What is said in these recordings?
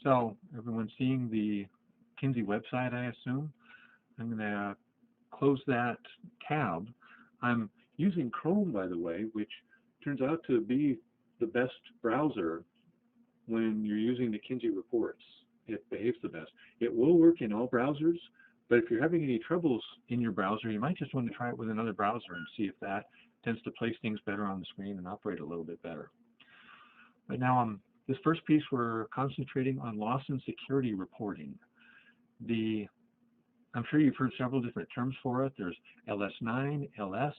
So everyone's seeing the Kinsey website, I assume. I'm going to close that tab. I'm using Chrome, by the way, which turns out to be the best browser when you're using the Kinsey reports. It behaves the best. It will work in all browsers, but if you're having any troubles in your browser, you might just want to try it with another browser and see if that tends to place things better on the screen and operate a little bit better. But now this first piece, we're concentrating on loss and security reporting. I'm sure you've heard several different terms for it. There's LS9, LS,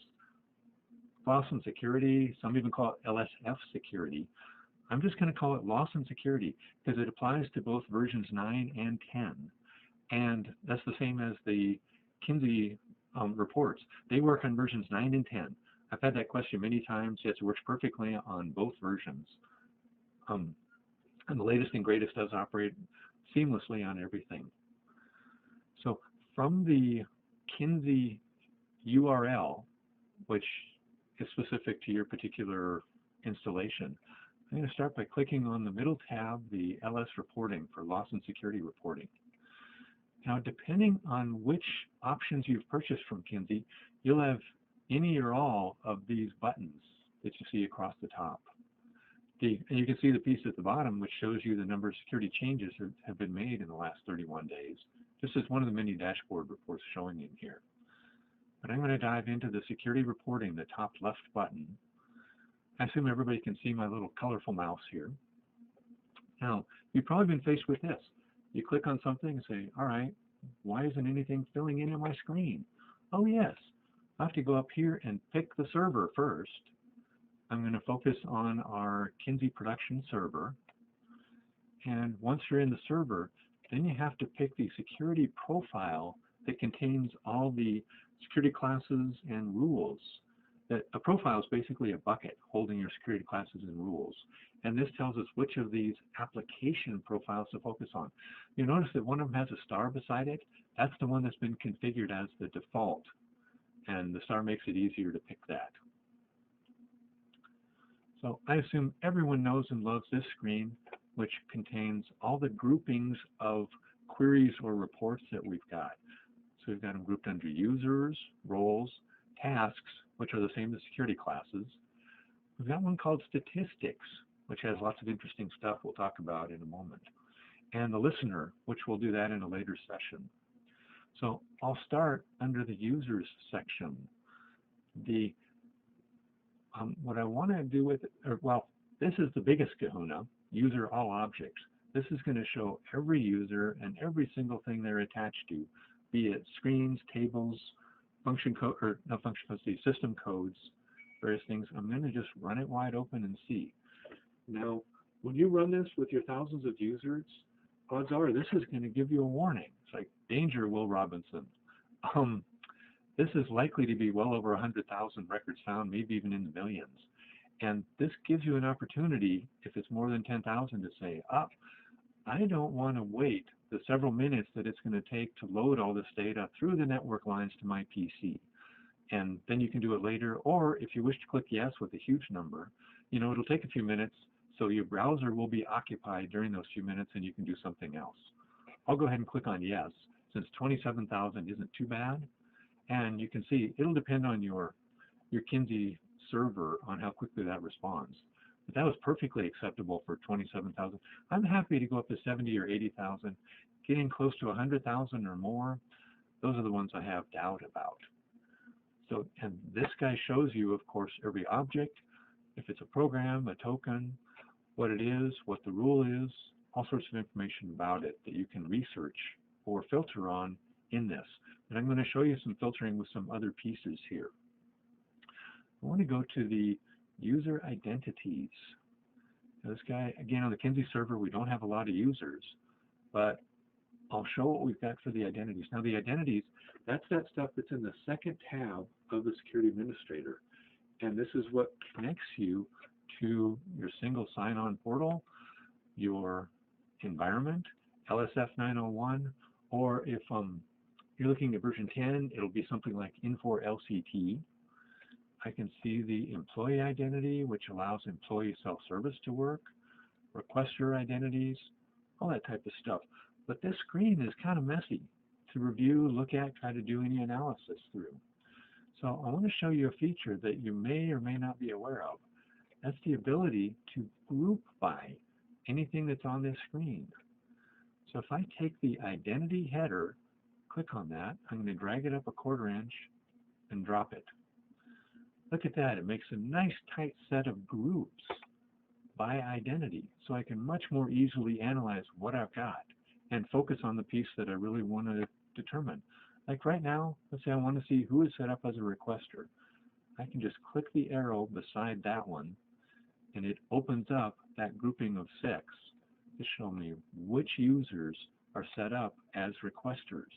loss and security. Some even call it LSF security. I'm just going to call it loss and security because it applies to both versions 9 and 10. And that's the same as the Kinsey reports. They work on versions 9 and 10. I've had that question many times. Yes, it works perfectly on both versions. And the latest and greatest does operate seamlessly on everything. So from the Kinsey URL, which is specific to your particular installation, I'm going to start by clicking on the middle tab, the LS reporting for loss and security reporting. Now, depending on which options you've purchased from Kinsey, you'll have any or all of these buttons that you see across the top. And you can see the piece at the bottom, which shows you the number of security changes that have been made in the last 31 days. This is one of the many dashboard reports showing in here. But I'm going to dive into the security reporting, the top left button. I assume everybody can see my little colorful mouse here. Now, you've probably been faced with this. You click on something and say, all right, why isn't anything filling in on my screen? Oh yes, I have to go up here and pick the server first. I'm going to focus on our Kinsey production server. And once you're in the server, then you have to pick the security profile that contains all the security classes and rules. A profile is basically a bucket holding your security classes and rules. And this tells us which of these application profiles to focus on. You notice that one of them has a star beside it. That's the one that's been configured as the default. And the star makes it easier to pick that. So I assume everyone knows and loves this screen, which contains all the groupings of queries or reports that we've got. So we've got them grouped under users, roles, tasks, which are the same as security classes. We've got one called statistics, which has lots of interesting stuff we'll talk about in a moment. And the listener, which we'll do that in a later session. So I'll start under the users section. What I want to do with it, this is the biggest kahuna, user all objects. This is going to show every user and every single thing they're attached to, be it screens, tables, function code, or not function codes, the system codes, various things. I'm going to just run it wide open and see. Now, when you run this with your thousands of users, odds are this is going to give you a warning. It's like, danger, Will Robinson. This is likely to be well over 100,000 records found, maybe even in the millions. And this gives you an opportunity, if it's more than 10,000, to say, I don't want to wait the several minutes that it's going to take to load all this data through the network lines to my PC. And then you can do it later, or if you wish to click yes with a huge number, it'll take a few minutes, so your browser will be occupied during those few minutes and you can do something else. I'll go ahead and click on yes, since 27,000 isn't too bad. And you can see it'll depend on your Kinsey server on how quickly that responds. But that was perfectly acceptable for 27,000. I'm happy to go up to 70 or 80,000. Getting close to 100,000 or more, those are the ones I have doubt about. So, and this guy shows you, of course, every object, if it's a program, a token, what it is, what the rule is, all sorts of information about it that you can research or filter on in this. And I'm going to show you some filtering with some other pieces here. I want to go to the user identities. Now this guy, again, on the Kinsey server, we don't have a lot of users, but I'll show what we've got for the identities. Now the identities, that's that stuff that's in the second tab of the Security Administrator. And this is what connects you to your single sign-on portal, your environment, LSF 901, or if you're looking at version 10, it'll be something like Infor LCT. I can see the employee identity, which allows employee self-service to work, requester identities, all that type of stuff. But this screen is kind of messy to review, look at, try to do any analysis through. So I want to show you a feature that you may or may not be aware of. That's the ability to group by anything that's on this screen. So if I take the identity header, click on that, I'm going to drag it up 1/4 inch and drop it. Look at that, it makes a nice tight set of groups by identity, so I can much more easily analyze what I've got and focus on the piece that I really want to determine. Like right now, let's say I want to see who is set up as a requester. I can just click the arrow beside that one, and it opens up that grouping of 6 to show me which users are set up as requesters.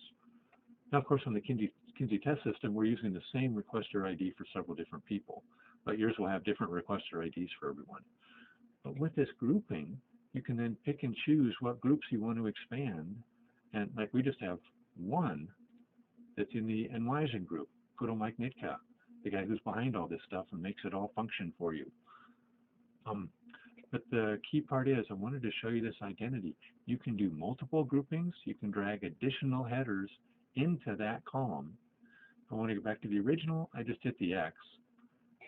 Now, of course, on the Kinsey test system, we're using the same requester ID for several different people, but yours will have different requester IDs for everyone. But with this grouping, you can then pick and choose what groups you want to expand. And like we just have one that's in the Enwisen group, good old Mike Nitka, the guy who's behind all this stuff and makes it all function for you. But the key part is I wanted to show you this identity. You can do multiple groupings. You can drag additional headers into that column. If I want to go back to the original, I just hit the X,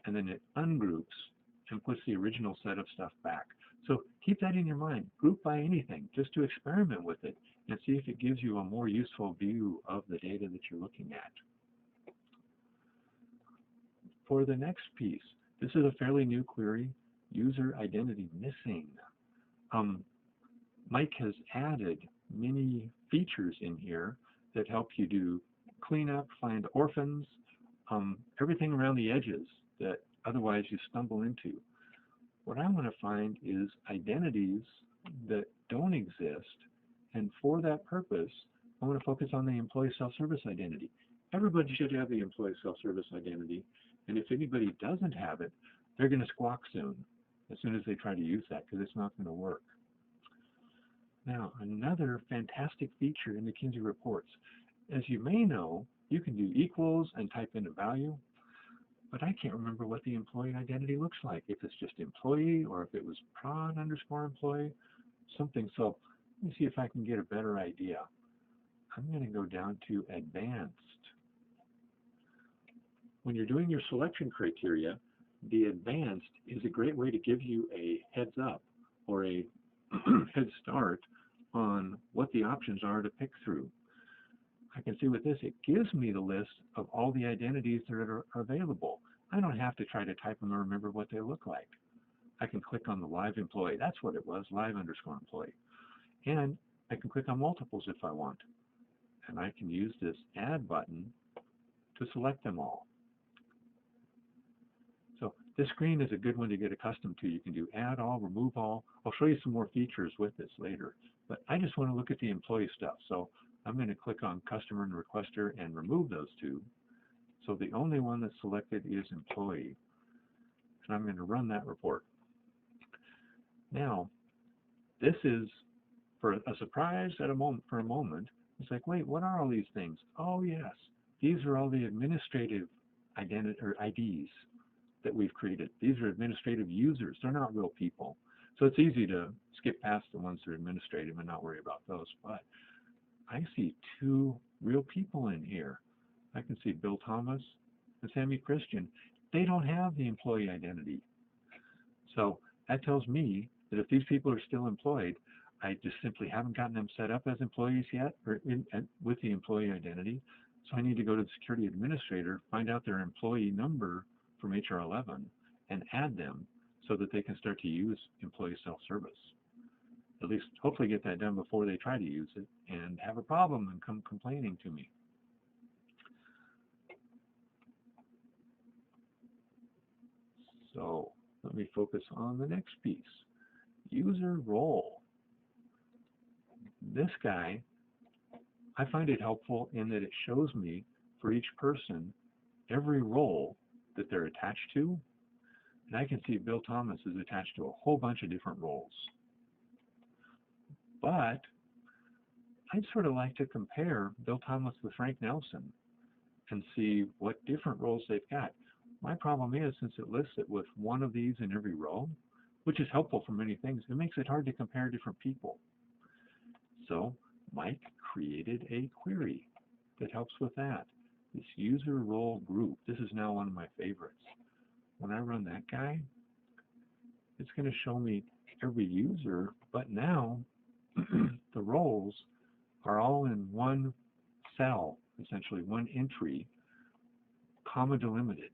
and then it ungroups and puts the original set of stuff back. So keep that in your mind. Group by anything, just to experiment with it and see if it gives you a more useful view of the data that you're looking at. For the next piece, this is a fairly new query, user identity missing. Mike has added many features in here that help you do cleanup, find orphans, everything around the edges that otherwise you stumble into. What I want to find is identities that don't exist, and for that purpose, I want to focus on the employee self-service identity. Everybody should have the employee self-service identity, and if anybody doesn't have it, they're going to squawk soon as they try to use that, because it's not going to work. Now, another fantastic feature in the Kinsey reports. As you may know, you can do equals and type in a value, but I can't remember what the employee identity looks like, if it's just employee or if it was prod_employee, something. So let me see if I can get a better idea. I'm going to go down to advanced. When you're doing your selection criteria, the advanced is a great way to give you a heads up or a head start on what the options are to pick through. I can see with this, it gives me the list of all the identities that are available. I don't have to try to type them or remember what they look like. I can click on the live employee. That's what it was, live_employee. And I can click on multiples if I want. And I can use this add button to select them all. So this screen is a good one to get accustomed to. You can do add all, remove all. I'll show you some more features with this later. But I just want to look at the employee stuff. So I'm going to click on customer and requester and remove those two. So the only one that's selected is employee. And I'm going to run that report. Now, this is for a surprise for a moment. It's like, wait, what are all these things? Oh yes, these are all the administrative IDs that we've created. These are administrative users. They're not real people. So it's easy to skip past the ones that are administrative and not worry about those. But I see 2 real people in here. I can see Bill Thomas and Sammy Christian. They don't have the employee identity. So that tells me that if these people are still employed, I just simply haven't gotten them set up as employees yet or with the employee identity. So I need to go to the security administrator, find out their employee number from HR 11 and add them so that they can start to use employee self-service. At least hopefully get that done before they try to use it and have a problem and come complaining to me. So let me focus on the next piece. User role. This guy, I find it helpful in that it shows me for each person every role that they're attached to. And I can see Bill Thomas is attached to a whole bunch of different roles. But I'd sort of like to compare Bill Thomas with Frank Nelson and see what different roles they've got. My problem is, since it lists it with one of these in every row, which is helpful for many things, it makes it hard to compare different people. So Mike created a query that helps with that. This user role group, this is now one of my favorites. When I run that guy, it's going to show me every user, but now the roles are all in one cell, essentially one entry, comma delimited.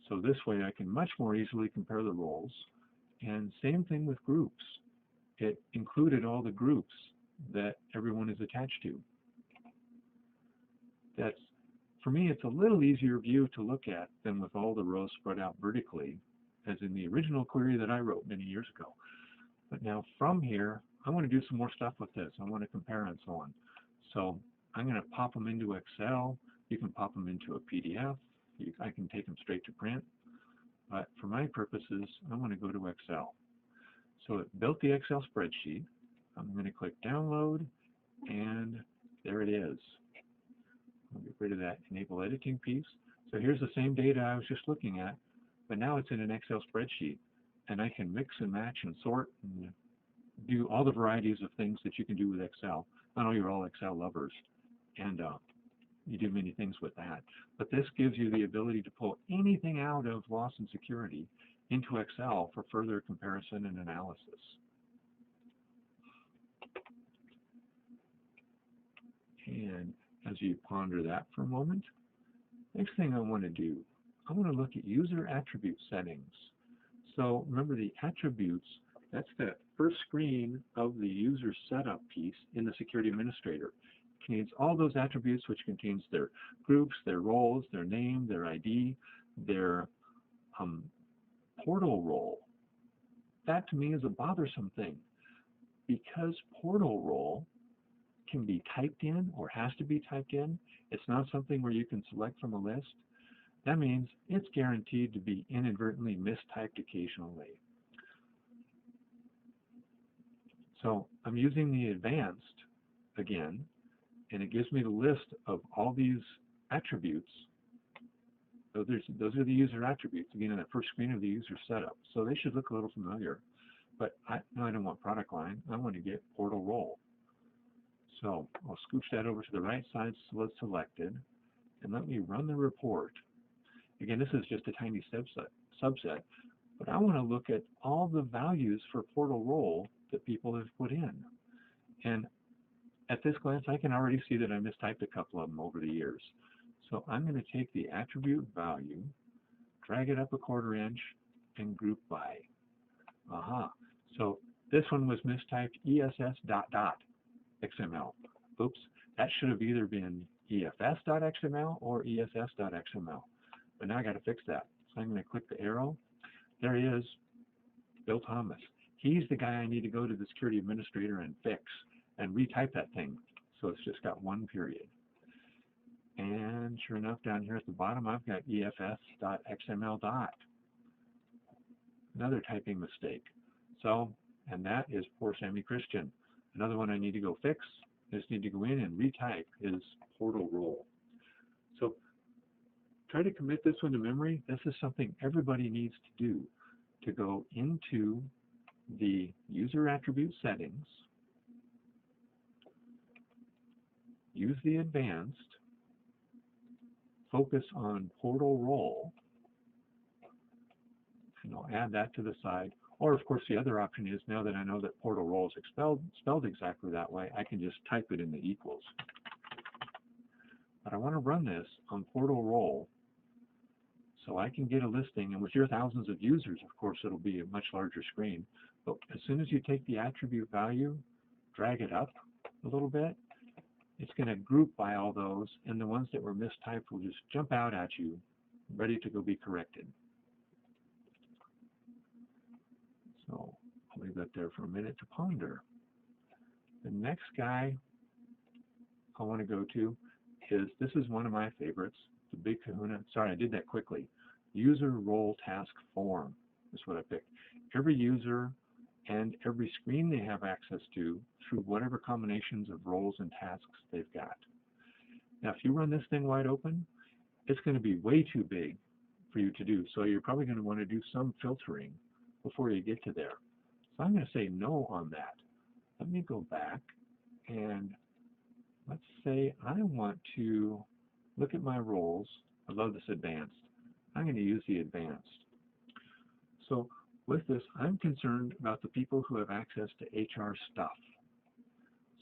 So this way I can much more easily compare the roles. And same thing with groups. It included all the groups that everyone is attached to. That's, for me, it's a little easier view to look at than with all the rows spread out vertically, as in the original query that I wrote many years ago. But now from here, I want to do some more stuff with this. I want to compare and so on. So I'm going to pop them into Excel. You can pop them into a PDF. I can take them straight to print. But for my purposes, I want to go to Excel. So it built the Excel spreadsheet. I'm going to click download, and there it is. I'll get rid of that enable editing piece. So here's the same data I was just looking at, but now it's in an Excel spreadsheet, and I can mix and match and sort and do all the varieties of things that you can do with Excel. I know you're all Excel lovers, and you do many things with that. But this gives you the ability to pull anything out of loss and security into Excel for further comparison and analysis. And as you ponder that for a moment, next thing I want to do, I want to look at user attribute settings. So remember the attributes, that's the first screen of the user setup piece in the Security Administrator. It contains all those attributes, which contains their groups, their roles, their name, their ID, their portal role. That to me is a bothersome thing, because portal role can be typed in or has to be typed in. It's not something where you can select from a list. That means it's guaranteed to be inadvertently mistyped occasionally. So I'm using the advanced again, and it gives me the list of all these attributes. So those are the user attributes, again, in the first screen of the user setup. So they should look a little familiar. But no, I don't want product line. I want to get portal role. So I'll scooch that over to the right side so it's selected, and let me run the report. Again, this is just a tiny subset, but I want to look at all the values for portal role that people have put in. And at this glance, I can already see that I mistyped a couple of them over the years. So I'm going to take the attribute value, drag it up a 1/4 inch, and group by. Aha. So this one was mistyped ESS ... XML. Oops, that should have either been EFS.xml or ESS.xml. But now I got to fix that. So I'm going to click the arrow. There he is, Bill Thomas. He's the guy I need to go to the Security Administrator and fix and retype that thing. So it's just got one period. And sure enough, down here at the bottom, I've got EFS.xml. Another typing mistake. So, and that is poor Sammy Christian. Another one I need to go fix. I just need to go in and retype his portal role. So try to commit this one to memory. This is something everybody needs to do, to go into the user attribute settings, use the advanced, focus on portal role, and I'll add that to the side. Or, of course, the other option is, now that I know that portal role is spelled exactly that way, I can just type it in the equals. But I want to run this on portal role so I can get a listing. And with your thousands of users, of course, it'll be a much larger screen. But as soon as you take the attribute value, drag it up a little bit, it's going to group by all those, and the ones that were mistyped will just jump out at you, ready to go be corrected. So I'll leave that there for a minute to ponder. The next guy I want to go to is, this is one of my favorites, the big kahuna. Sorry, I did that quickly. User role task form is what I picked. Every user and every screen they have access to through whatever combinations of roles and tasks they've got. Now, if you run this thing wide open, it's going to be way too big for you to do. So you're probably going to want to do some filtering before you get to there. So I'm going to say no on that. Let me go back And let's say I want to look at my roles. I love this advanced. I'm going to use the advanced. So with this, I'm concerned about the people who have access to HR stuff.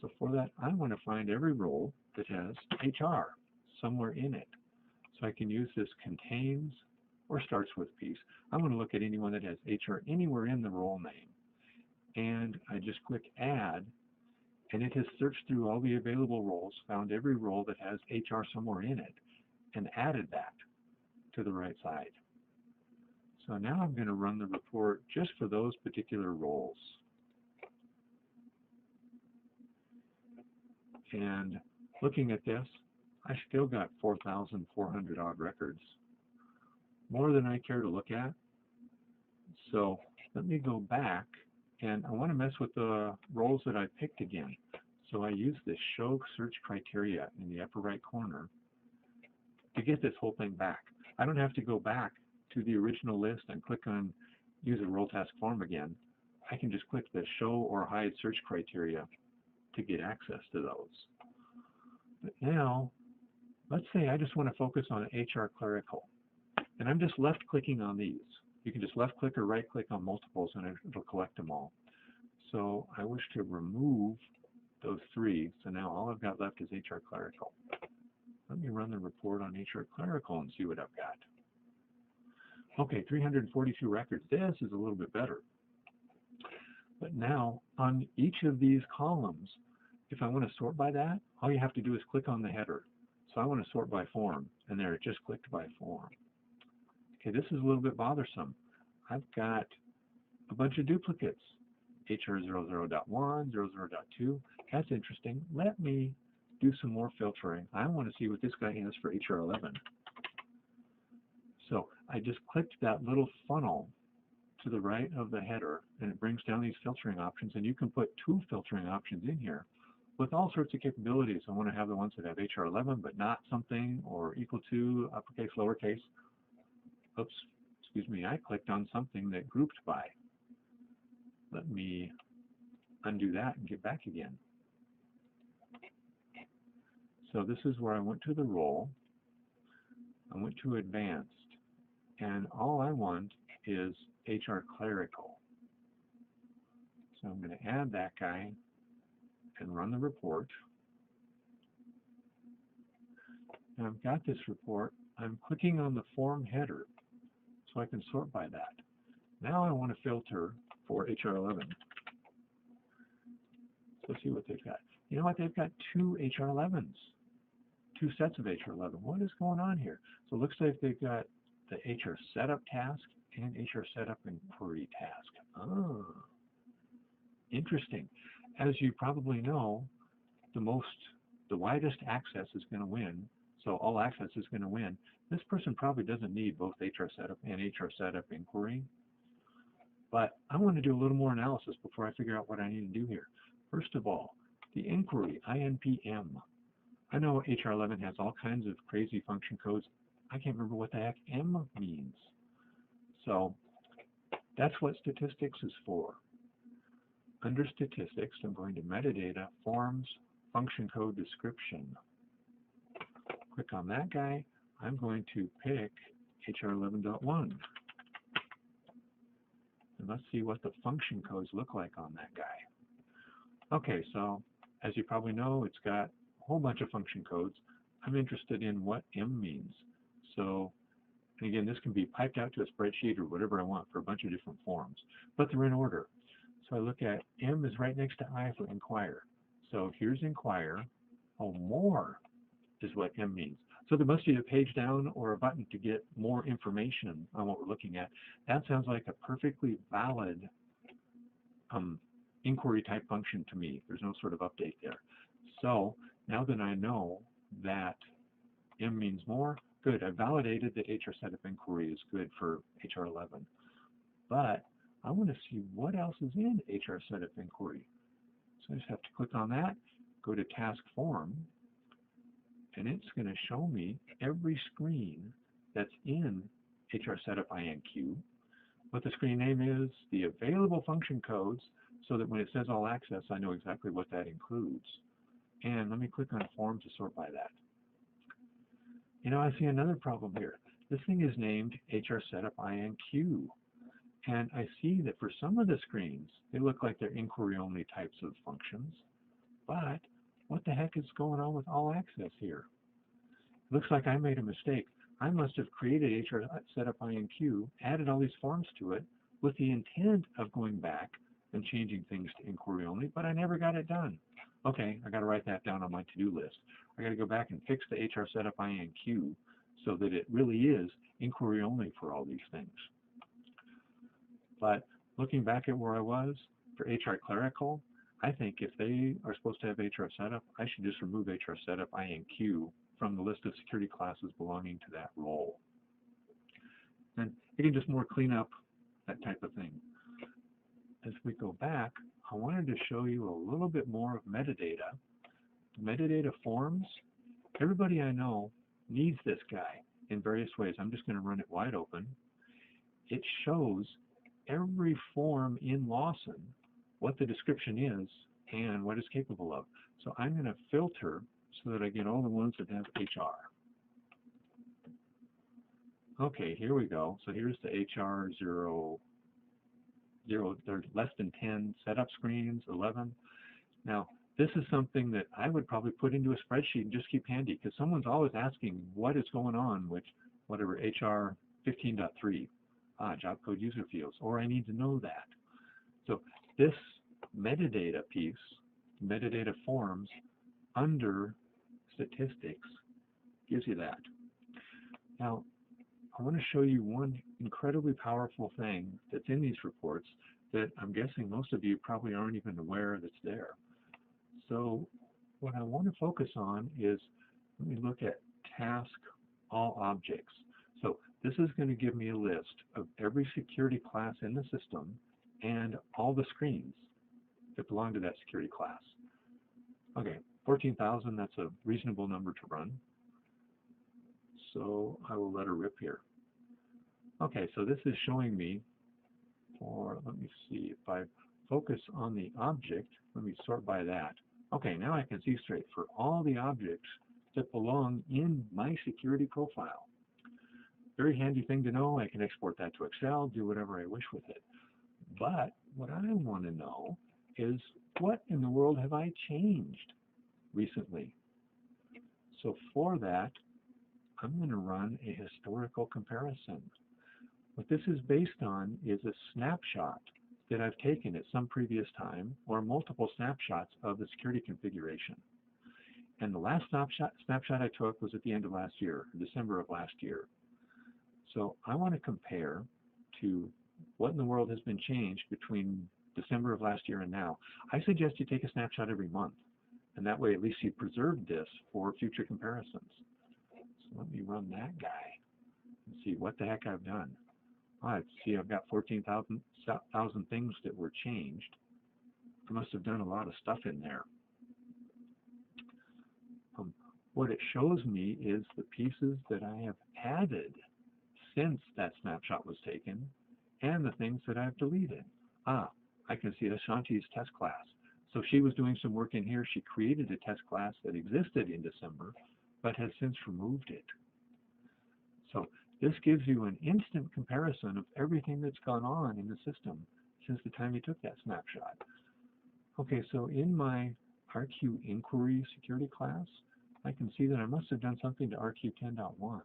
So for that, I want to find every role that has HR somewhere in it. So I can use this contains or starts with piece. I want to look at anyone that has HR anywhere in the role name. And I just click add, and it has searched through all the available roles, found every role that has HR somewhere in it, and added that to the right side. So now I'm going to run the report just for those particular roles. And looking at this, I still got 4,400 odd records, more than I care to look at. So let me go back, and I want to mess with the roles that I picked again. So I use this show search criteria in the upper right corner to get this whole thing back. I don't have to go back to the original list and click on use a role task form again. I can just click the show or hide search criteria to get access to those. But now, let's say I just want to focus on HR clerical, and I'm just left clicking on these. You can just left click or right click on multiples and it'll collect them all. So I wish to remove those three, so now all I've got left is HR clerical. Let me run the report on HR clerical and see what I've got. Okay, 342 records. This is a little bit better. But now, on each of these columns, if I want to sort by that, all you have to do is click on the header. So I want to sort by form, and there it just clicked by form. Okay, this is a little bit bothersome. I've got a bunch of duplicates. HR00.1, 00.2. That's interesting. Let me do some more filtering. I want to see what this guy has for HR11. So I just clicked that little funnel to the right of the header, and it brings down these filtering options, and you can put 2 filtering options in here with all sorts of capabilities. I want to have the ones that have HR11 but not something, or equal to, uppercase, lowercase. Oops, excuse me, I clicked on something that grouped by. Let me undo that and get back again. So this is where I went to the role. I went to advanced, and all I want is HR clerical. So I'm going to add that guy and run the report. Now I've got this report. I'm clicking on the form header so I can sort by that. Now I want to filter for HR11. So let's see what they've got. You know what? They've got 2 HR11s, 2 sets of HR11. What is going on here? So it looks like they've got the HR setup task and HR setup inquiry task. Oh, interesting. As you probably know, the widest access is going to win. So all access is going to win. This person probably doesn't need both HR setup and HR setup inquiry. But I want to do a little more analysis before I figure out what I need to do here. First of all, the inquiry, INPM. I know HR11 has all kinds of crazy function codes. I can't remember what the heck M means. So that's what statistics is for. Under statistics, I'm going to metadata, forms, function code description. Click on that guy. I'm going to pick HR11.1. And let's see what the function codes look like on that guy. Okay, so as you probably know, it's got a whole bunch of function codes. I'm interested in what M means. So, and again, this can be piped out to a spreadsheet or whatever I want for a bunch of different forms, but they're in order. So I look at M is right next to I for inquire. So here's inquire. Oh, more is what M means. So there must be a page down or a button to get more information on what we're looking at. That sounds like a perfectly valid inquiry type function to me. There's no sort of update there. So now that I know that M means more, good. I validated that HR setup inquiry is good for HR11. But I want to see what else is in HR setup inquiry. So I just have to click on that, go to task form, and it's going to show me every screen that's in HR setup INQ, what the screen name is, the available function codes, so that when it says all access, I know exactly what that includes. And let me click on form to sort by that. You know, I see another problem here. This thing is named HR Setup INQ. And I see that for some of the screens, they look like they're inquiry-only types of functions. But what the heck is going on with all access here? It looks like I made a mistake. I must have created HR Setup INQ, added all these forms to it with the intent of going back and changing things to inquiry only, but I never got it done. Okay, I got to write that down on my to-do list. I got to go back and fix the HR Setup INQ so that it really is inquiry only for all these things. But looking back at where I was for HR Clerical, I think if they are supposed to have HR Setup, I should just remove HR Setup INQ from the list of security classes belonging to that role. And you can just more clean up that type of thing. As we go back, I wanted to show you a little bit more of metadata. Metadata forms, everybody I know needs this guy in various ways. I'm just going to run it wide open. It shows every form in Lawson, what the description is and what it's capable of. So I'm going to filter so that I get all the ones that have HR. Okay, here we go. So here's the HR 0, there's less than 10 setup screens, 11. Now, this is something that I would probably put into a spreadsheet and just keep handy because someone's always asking what is going on with whatever HR 15.3, job code user fields, or I need to know that. So this metadata piece, metadata forms under statistics gives you that. Now, I want to show you one incredibly powerful thing that's in these reports that I'm guessing most of you probably aren't even aware that's there. So what I want to focus on is, let me look at task all objects. So this is going to give me a list of every security class in the system and all the screens that belong to that security class. Okay, 14,000, that's a reasonable number to run. So I will let her rip here. Okay, so this is showing me, or let me see, if I focus on the object, let me sort by that. Okay, now I can see straight for all the objects that belong in my security profile. Very handy thing to know. I can export that to Excel, do whatever I wish with it. But what I want to know is what in the world have I changed recently? So for that, I'm going to run a historical comparison. What this is based on is a snapshot that I've taken at some previous time or multiple snapshots of the security configuration. And the last snapshot I took was at the end of last year, December of last year. So I want to compare to what in the world has been changed between December of last year and now. I suggest you take a snapshot every month, and that way at least you preserve this for future comparisons. So let me run that guy and see what the heck I've done. I see I've got 14,000 things that were changed. I must have done a lot of stuff in there. What it shows me is the pieces that I have added since that snapshot was taken and the things that I've deleted. I can see Ashanti's test class. So she was doing some work in here. She created a test class that existed in December, but has since removed it. So this gives you an instant comparison of everything that's gone on in the system since the time you took that snapshot. Okay, so in my RQ inquiry security class, I can see that I must have done something to RQ 10.1.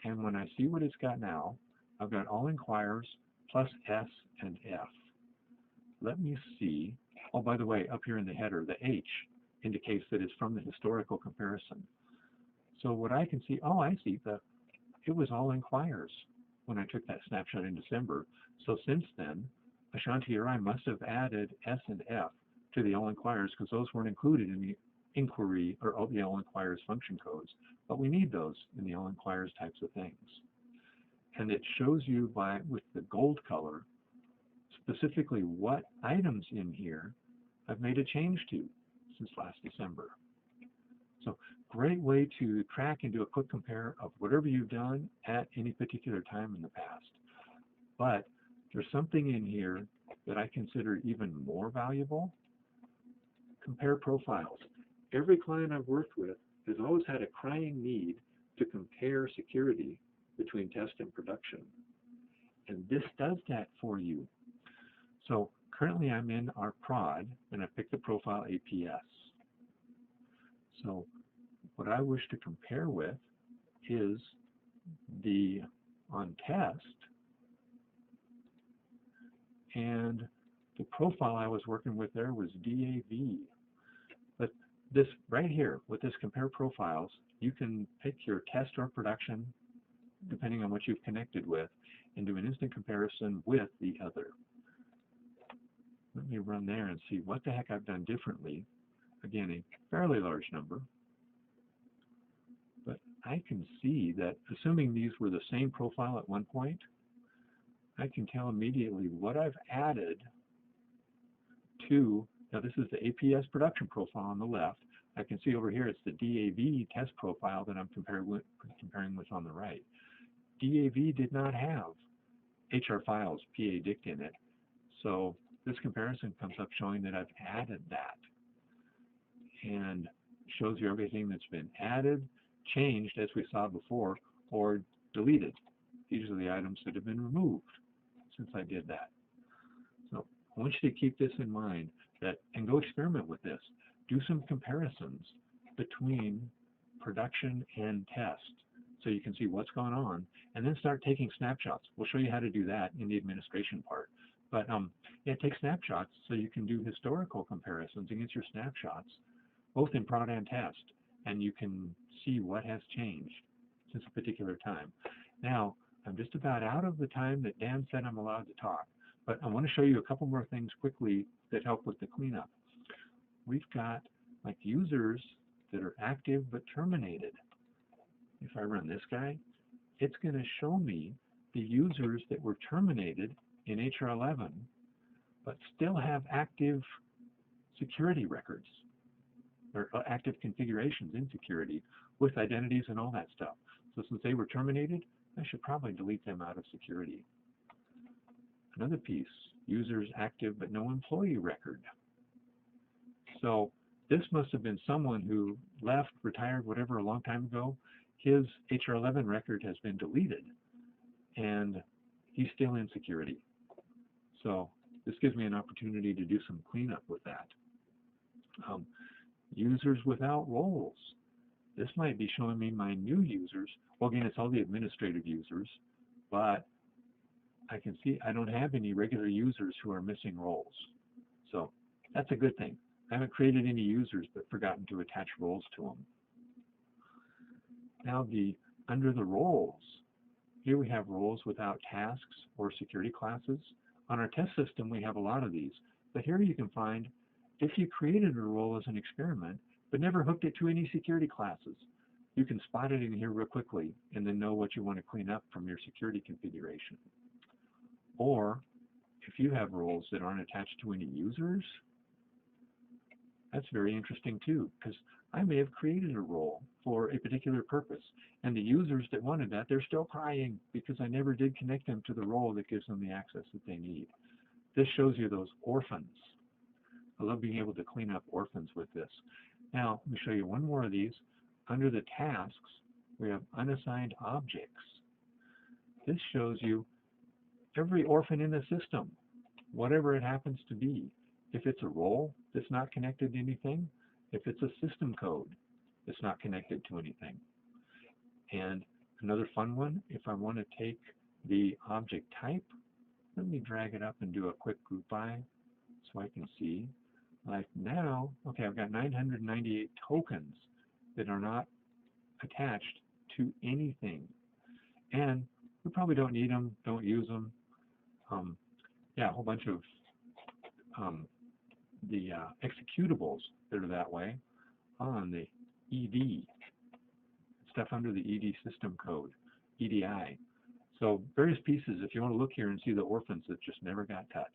And when I see what it's got now, I've got all inquirers plus S and F. Let me see. Oh, by the way, up here in the header, the H indicates that it's from the historical comparison. So what I can see, oh, I see, it was all inquirers when I took that snapshot in December. So since then, Ashanti or I must have added S and F to the all inquirers because those weren't included in the inquiry or the all inquirers function codes. But we need those in the all inquirers types of things. And it shows you with the gold color specifically what items in here I've made a change to since last December. So great way to track and do a quick compare of whatever you've done at any particular time in the past. But there's something in here that I consider even more valuable. Compare profiles. Every client I've worked with has always had a crying need to compare security between test and production. And this does that for you. So currently I'm in our prod and I picked the profile APS. So what I wish to compare with is the on test, and the profile I was working with there was DAV. But this right here, with this compare profiles, you can pick your test or production, depending on what you've connected with, and do an instant comparison with the other. Let me run there and see what the heck I've done differently. Again, a fairly large number. But I can see that, assuming these were the same profile at one point, I can tell immediately what I've added to, now this is the APS production profile on the left. I can see over here it's the DAV test profile that I'm comparing with on the right. DAV did not have HR files PA-dict in it, so this comparison comes up showing that I've added that, and shows you everything that's been added, changed as we saw before, or deleted. These are the items that have been removed since I did that. So I want you to keep this in mind, that, and go experiment with this. Do some comparisons between production and test so you can see what's going on, and then start taking snapshots. We'll show you how to do that in the administration part. But yeah, take snapshots so you can do historical comparisons against your snapshots, both in prod and test, and you can see what has changed since a particular time. Now, I'm just about out of the time that Dan said I'm allowed to talk, but I want to show you a couple more things quickly that help with the cleanup. We've got like users that are active but terminated. If I run this guy, it's going to show me the users that were terminated in HR11 but still have active security records or active configurations in security with identities and all that stuff. So since they were terminated, I should probably delete them out of security. Another piece, users active but no employee record. So this must have been someone who left, retired, whatever, a long time ago. His HR11 record has been deleted, and he's still in security. So this gives me an opportunity to do some cleanup with that. Users without roles. This might be showing me my new users. Well, again, it's all the administrative users, but I can see I don't have any regular users who are missing roles. So that's a good thing. I haven't created any users but forgotten to attach roles to them. Now under the roles, here we have roles without tasks or security classes. On our test system, we have a lot of these, but here you can find if you created a role as an experiment but never hooked it to any security classes, you can spot it in here real quickly and then know what you want to clean up from your security configuration. Or if you have roles that aren't attached to any users, that's very interesting too, because I may have created a role for a particular purpose, and the users that wanted that, they're still crying because I never did connect them to the role that gives them the access that they need. This shows you those orphans. I love being able to clean up orphans with this. Now, let me show you one more of these. Under the tasks, we have unassigned objects. This shows you every orphan in the system, whatever it happens to be. If it's a role that's not connected to anything, if it's a system code that's not connected to anything. And another fun one, if I want to take the object type, let me drag it up and do a quick group by so I can see. Like now, okay, I've got 998 tokens that are not attached to anything. And we probably don't need them, don't use them. Yeah, a whole bunch of the executables that are that way on the ED, stuff under the ED system code, EDI. So various pieces, if you want to look here and see the orphans that just never got touched.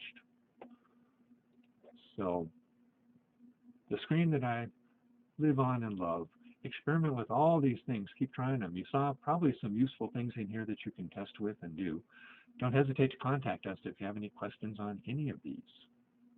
So the screen that I live on and love, experiment with all these things, keep trying them. You saw probably some useful things in here that you can test with and do. Don't hesitate to contact us if you have any questions on any of these.